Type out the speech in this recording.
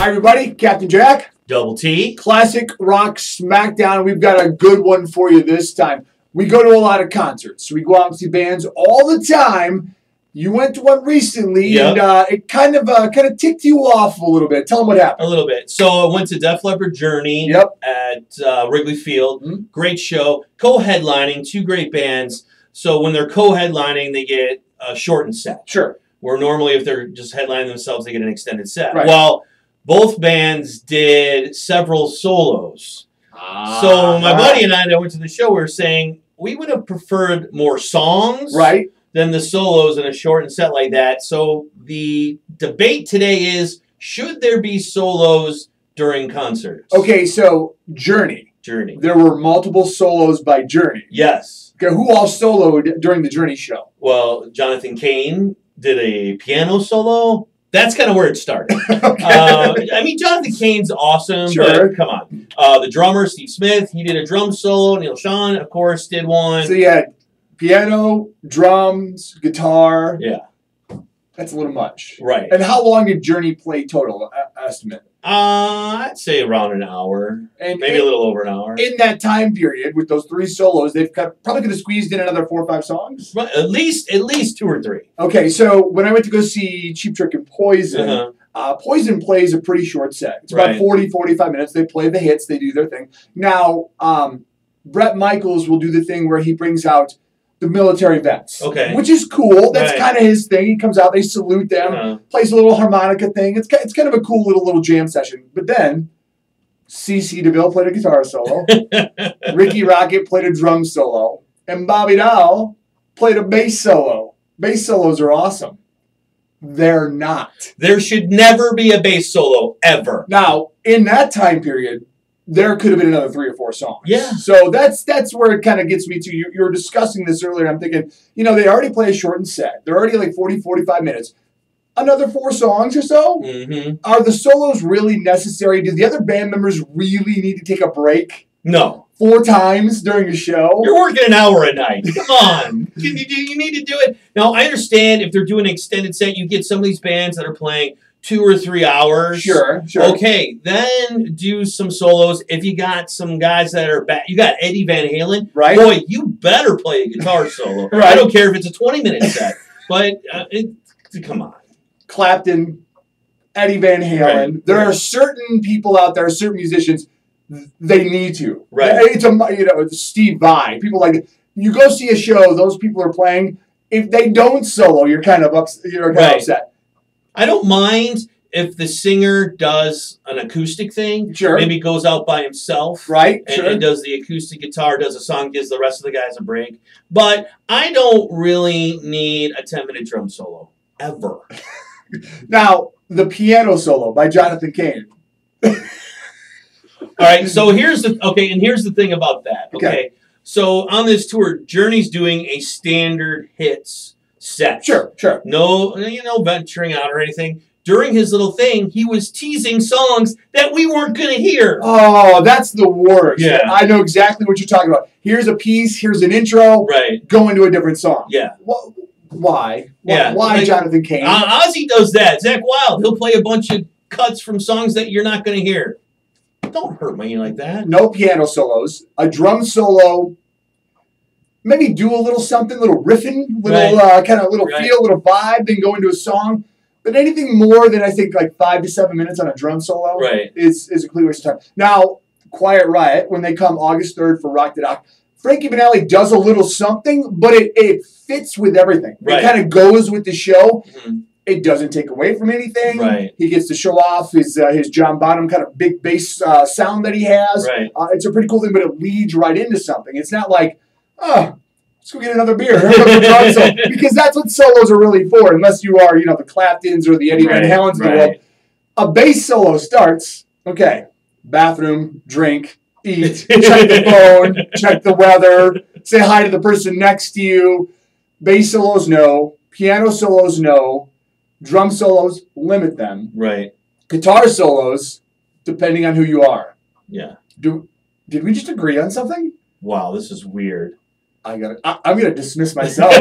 everybody, Captain Jack. Double T. Classic Rock Smackdown. We've got a good one for you this time. We go to a lot of concerts. We go out and see bands all the time. You went to one recently, and it kind of ticked you off a little bit. Tell them what happened. A little bit. So I went to Def Leppard Journey at Wrigley Field. Mm-hmm. Great show. Co-headlining, two great bands. So when they're co-headlining, they get a shortened set. Sure. Where normally if they're just headlining themselves, they get an extended set. Right. Well, both bands did several solos. So my buddy and I that went to the show, we were saying we would have preferred more songs than the solos in a shortened set like that. So the debate today is, should there be solos during concerts? Okay, so Journey. There were multiple solos by Journey. Yes. Okay, who all soloed during the Journey show? Well, Jonathan Cain did a piano solo. That's kind of where it started. Okay. I mean, Jonathan Cain's awesome, but come on. The drummer, Steve Smith, he did a drum solo. Neil Sean, of course, did one. So you had piano, drums, guitar. Yeah. That's a little much. Right. And how long did Journey play total, estimate? I'd say around an hour. Maybe a little over an hour. In that time period, with those three solos, they've probably could have squeezed in another 4 or 5 songs. Right, at least 2 or 3. Okay, so when I went to go see Cheap Trick and Poison, Poison plays a pretty short set. It's about 40, 45 minutes. They play the hits. They do their thing. Now, Bret Michaels will do the thing where he brings out the military vets. Okay. Which is cool. That's kind of his thing. He comes out, they salute them, plays a little harmonica thing. It's kind of a cool little jam session. But then, C.C. DeVille played a guitar solo. Ricky Rocket played a drum solo. And Bobby Dow played a bass solo. Bass solos are awesome. They're not. There should never be a bass solo, ever. Now, in that time period, there could have been another 3 or 4 songs. Yeah. So that's where it kind of gets me to. You were discussing this earlier. I'm thinking, they already play a shortened set. They're already like 40, 45 minutes. Another 4 songs or so? Mm-hmm. Are the solos really necessary? Do the other band members really need to take a break? No. 4 times during a show? You're working an hour a night. Come on. You need to do it. Now, I understand if they're doing an extended set, you get some of these bands that are playing 2 or 3 hours. Sure. Okay, then do some solos. If you got some guys that are back, you got Eddie Van Halen. Right. Boy, you better play a guitar solo. I don't care if it's a 20-minute set, but come on. Clapton, Eddie Van Halen. There are certain people out there, certain musicians, they need to. Right. It's Steve Vai. People like, you go see a show, those people are playing. If they don't solo, you're kind of upset. I don't mind if the singer does an acoustic thing. Sure. Maybe goes out by himself. Right. And does the acoustic guitar, does a song, gives the rest of the guys a break. But I don't really need a 10-minute drum solo. Ever. Now, the piano solo by Jonathan Cain. All right. So here's the thing about that. Okay. So on this tour, Journey's doing a standard hits set. Sure. No, venturing out or anything. During his little thing, he was teasing songs that we weren't going to hear. Oh, that's the worst. Yeah. I know exactly what you're talking about. Here's a piece, here's an intro. Right. Go into a different song. Yeah. Why? Yeah. Why Jonathan Cain? Ozzy does that. Zach Wilde, he'll play a bunch of cuts from songs that you're not going to hear. Don't hurt me like that. No piano solos. A drum solo. Maybe do a little something, little riffing, little feel, little vibe, then go into a song. But anything more than I think like 5 to 7 minutes on a drum solo is a complete waste of time. Now, Quiet Riot, when they come August 3rd for Rock the Dock, Frankie Banali does a little something, but it fits with everything. It kind of goes with the show. Mm-hmm. It doesn't take away from anything. Right. He gets to show off his John Bonham kind of big bass sound that he has. Right. It's a pretty cool thing, but it leads right into something. It's not like, let's go get another beer. Because that's what solos are really for, unless you are, the Claptons or the Eddie Van Halens of the world. A bass solo starts, bathroom, drink, eat, check the phone, check the weather, say hi to the person next to you. Bass solos, no. Piano solos, no. Drum solos, limit them. Right. Guitar solos, depending on who you are. Yeah. Did we just agree on something? Wow, this is weird. I'm gonna dismiss myself.